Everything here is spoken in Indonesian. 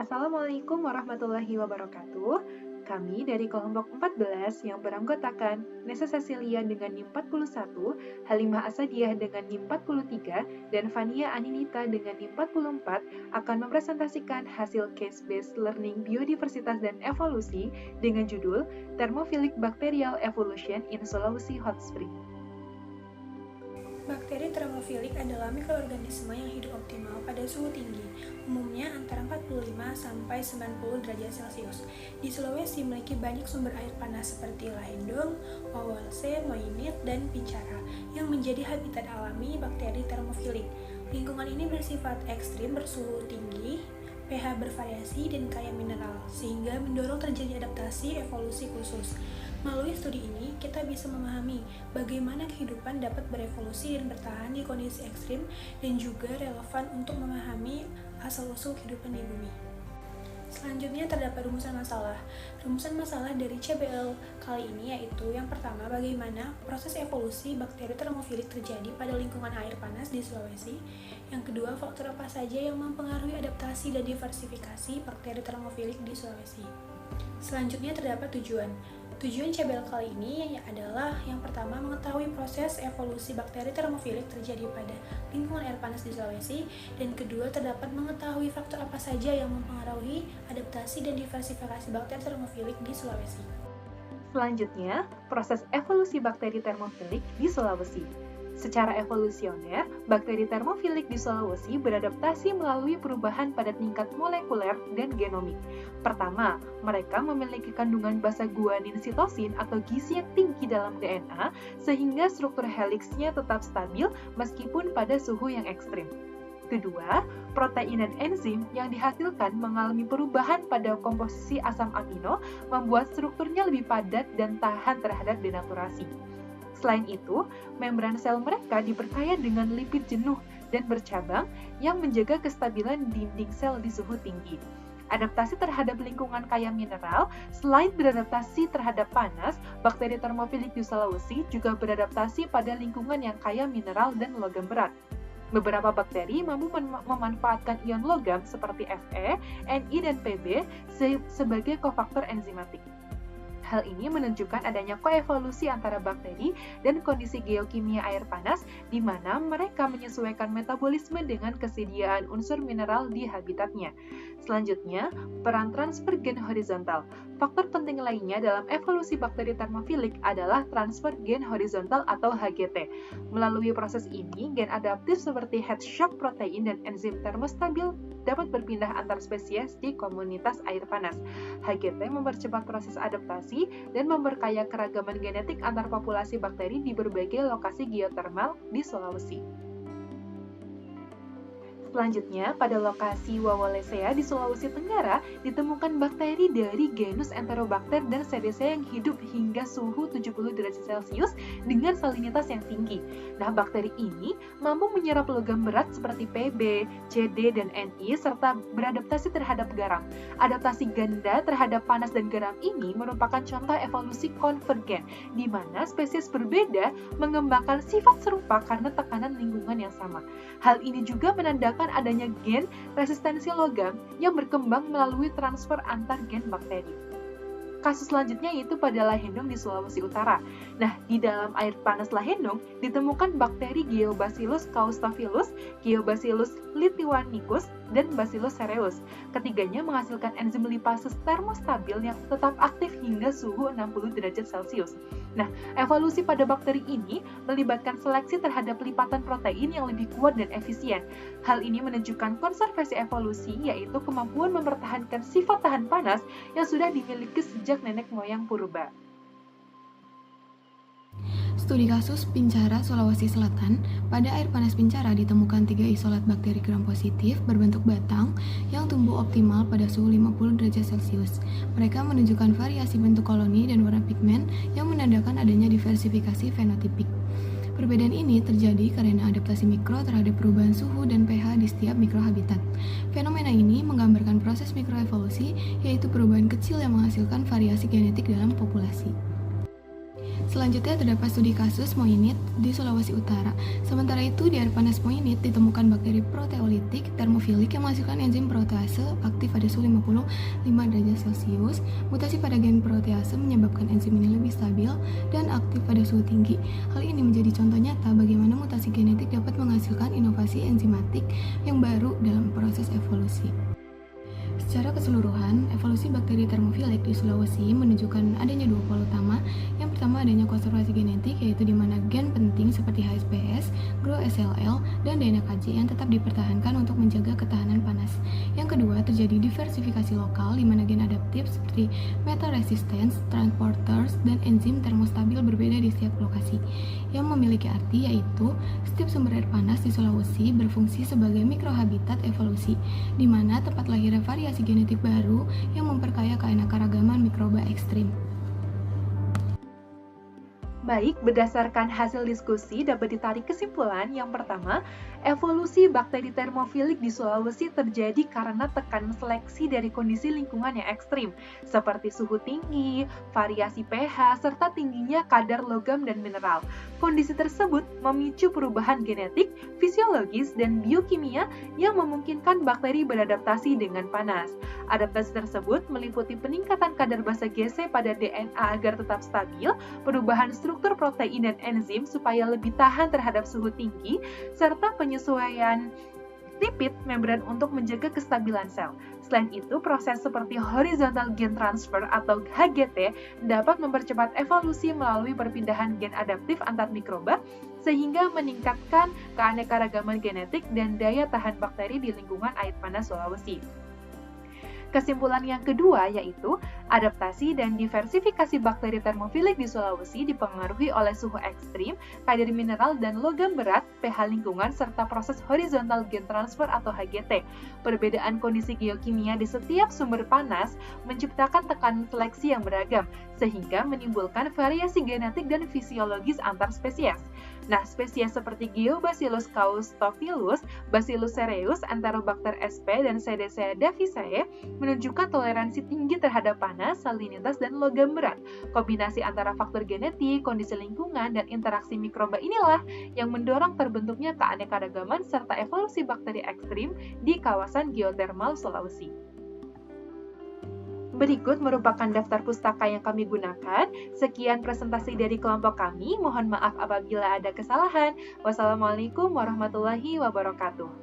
Assalamualaikum warahmatullahi wabarakatuh. Kami dari kelompok 14 yang beranggotakan Nesa Cecilia dengan NIM 41, Halimah Asadiah dengan NIM 43, dan Fania Aninita dengan NIM 44 akan mempresentasikan hasil case-based learning biodiversitas dan evolusi dengan judul Thermophilic Bacterial Evolution in Sulawesi Hot Spring. Bakteri termofilik adalah mikroorganisme yang hidup optimal pada suhu tinggi, umumnya antara 45 sampai 90 derajat Celcius. Di Sulawesi memiliki banyak sumber air panas seperti Lahendong, Wawalse, Moinit, dan Picara yang menjadi habitat alami bakteri termofilik. Lingkungan ini bersifat ekstrim bersuhu tinggi, pH bervariasi, dan kaya mineral, sehingga mendorong terjadi adaptasi evolusi khusus. Melalui studi ini, kita bisa memahami bagaimana kehidupan dapat berevolusi dan bertahan di kondisi ekstrim dan juga relevan untuk memahami asal-usul kehidupan di bumi. Selanjutnya terdapat rumusan masalah. Rumusan masalah dari CBL kali ini yaitu yang pertama, bagaimana proses evolusi bakteri termofilik terjadi pada lingkungan air panas di Sulawesi. Yang kedua, faktor apa saja yang mempengaruhi adaptasi dan diversifikasi bakteri termofilik di Sulawesi. Selanjutnya terdapat tujuan. Tujuan CBL kali ini adalah yang pertama, mengetahui proses evolusi bakteri termofilik terjadi pada lingkungan air panas di Sulawesi, dan kedua, terdapat mengetahui faktor apa saja yang mempengaruhi adaptasi dan diversifikasi bakteri termofilik di Sulawesi. Selanjutnya, proses evolusi bakteri termofilik di Sulawesi. Secara evolusioner, bakteri termofilik di Sulawesi beradaptasi melalui perubahan pada tingkat molekuler dan genomik. Pertama, mereka memiliki kandungan basa guanin sitosin atau gizi yang tinggi dalam DNA, sehingga struktur heliksnya tetap stabil meskipun pada suhu yang ekstrim. Kedua, protein dan enzim yang dihasilkan mengalami perubahan pada komposisi asam amino, membuat strukturnya lebih padat dan tahan terhadap denaturasi. Selain itu, membran sel mereka diperkaya dengan lipid jenuh dan bercabang yang menjaga kestabilan dinding sel di suhu tinggi. Adaptasi terhadap lingkungan kaya mineral, selain beradaptasi terhadap panas, bakteri termofilik di Sulawesi juga beradaptasi pada lingkungan yang kaya mineral dan logam berat. Beberapa bakteri mampu memanfaatkan ion logam seperti Fe, Ni, dan Pb sebagai kofaktor enzimatik. Hal ini menunjukkan adanya koevolusi antara bakteri dan kondisi geokimia air panas, di mana mereka menyesuaikan metabolisme dengan kesediaan unsur mineral di habitatnya. Selanjutnya, peran transfer gen horizontal. Faktor penting lainnya dalam evolusi bakteri termofilik adalah transfer gen horizontal atau HGT. Melalui proses ini, gen adaptif seperti head shock protein dan enzim termostabil dapat berpindah antar spesies di komunitas air panas. HGT mempercepat proses adaptasi dan memperkaya keragaman genetik antar populasi bakteri di berbagai lokasi geotermal di Sulawesi. Selanjutnya, pada lokasi Wawalesea di Sulawesi Tenggara ditemukan bakteri dari genus Enterobacter dan Cedacea yang hidup hingga suhu 70 derajat Celcius dengan salinitas yang tinggi. Nah, bakteri ini mampu menyerap logam berat seperti Pb, Cd, dan Ni serta beradaptasi terhadap garam. Adaptasi ganda terhadap panas dan garam ini merupakan contoh evolusi konvergen, di mana spesies berbeda mengembangkan sifat serupa karena tekanan lingkungan yang sama. Hal ini juga menandakan adanya gen resistensi logam yang berkembang melalui transfer antar gen bakteri. Kasus selanjutnya yaitu pada Lahendong di Sulawesi Utara. Nah, di dalam air panas Lahendong ditemukan bakteri Geobacillus caustophilus, Geobacillus lithiwanicus, dan Bacillus cereus. Ketiganya menghasilkan enzim lipase termostabil yang tetap aktif hingga suhu 60 derajat Celcius. Nah, evolusi pada bakteri ini melibatkan seleksi terhadap lipatan protein yang lebih kuat dan efisien. Hal ini menunjukkan konservasi evolusi, yaitu kemampuan mempertahankan sifat tahan panas yang sudah dimiliki sejak nenek moyang purba. Studi kasus Pincara, Sulawesi Selatan. Pada air panas Pincara ditemukan 3 isolat bakteri gram positif berbentuk batang yang tumbuh optimal pada suhu 50 derajat Celcius. Mereka menunjukkan variasi bentuk koloni dan warna pigmen yang menandakan adanya diversifikasi fenotipik. Perbedaan ini terjadi karena adaptasi mikro terhadap perubahan suhu dan pH di setiap mikrohabitat. Fenomena ini menggambarkan proses mikroevolusi, yaitu perubahan kecil yang menghasilkan variasi genetik dalam populasi. Selanjutnya terdapat studi kasus Moinit di Sulawesi Utara. Sementara itu di air panas Moinit ditemukan bakteri proteolitik termofilik yang menghasilkan enzim protease aktif pada suhu 55 derajat Celcius. Mutasi pada gen protease menyebabkan enzim ini lebih stabil dan aktif pada suhu tinggi. Hal ini menjadi contoh nyata bagaimana mutasi genetik dapat menghasilkan inovasi enzimatik yang baru dalam proses evolusi. Secara keseluruhan, evolusi bakteri termofilik di Sulawesi menunjukkan adanya dua pola utama. Yang pertama adanya konservasi genetik, yaitu di mana gen penting seperti HSPS, GRO-SLL, dan DNKJ yang tetap dipertahankan untuk menjaga ketahanan panas. Yang kedua, terjadi diversifikasi lokal di mana gen adaptif seperti metal resistance, transporters, dan enzim termostabil berbeda di setiap lokasi. Yang memiliki arti yaitu setiap sumber air panas di Sulawesi berfungsi sebagai mikrohabitat evolusi, di mana tempat lahirnya variasi genetik baru yang memperkaya keanekaragaman mikroba ekstrim. Baik, berdasarkan hasil diskusi dapat ditarik kesimpulan yang pertama, evolusi bakteri termofilik di Sulawesi terjadi karena tekanan seleksi dari kondisi lingkungan yang ekstrim, seperti suhu tinggi, variasi pH, serta tingginya kadar logam dan mineral. Kondisi tersebut memicu perubahan genetik, fisiologis, dan biokimia yang memungkinkan bakteri beradaptasi dengan panas. Adaptasi tersebut meliputi peningkatan kadar basa GC pada DNA agar tetap stabil, perubahan struktur protein dan enzim supaya lebih tahan terhadap suhu tinggi, serta penyesuaian lipid membran untuk menjaga kestabilan sel. Selain itu, proses seperti horizontal gain transfer atau HGT dapat mempercepat evolusi melalui perpindahan gen adaptif antar mikroba sehingga meningkatkan keanekaragaman genetik dan daya tahan bakteri di lingkungan air panas Sulawesi. Kesimpulan yang kedua yaitu adaptasi dan diversifikasi bakteri termofilik di Sulawesi dipengaruhi oleh suhu ekstrim, kadar mineral dan logam berat, pH lingkungan, serta proses horizontal gain transfer atau HGT. Perbedaan kondisi geokimia di setiap sumber panas menciptakan tekanan seleksi yang beragam, sehingga menimbulkan variasi genetik dan fisiologis antar spesies. Nah, spesies seperti Geobacillus caustophilus, Bacillus cereus, Enterobacter sp, dan Cedacea davisae menunjukkan toleransi tinggi terhadap panas, salinitas, dan logam berat. Kombinasi antara faktor genetik, kondisi lingkungan, dan interaksi mikroba inilah yang mendorong terbentuknya keanekaragaman serta evolusi bakteri ekstrim di kawasan geotermal Sulawesi. Berikut merupakan daftar pustaka yang kami gunakan. Sekian presentasi dari kelompok kami. Mohon maaf apabila ada kesalahan. Wassalamualaikum warahmatullahi wabarakatuh.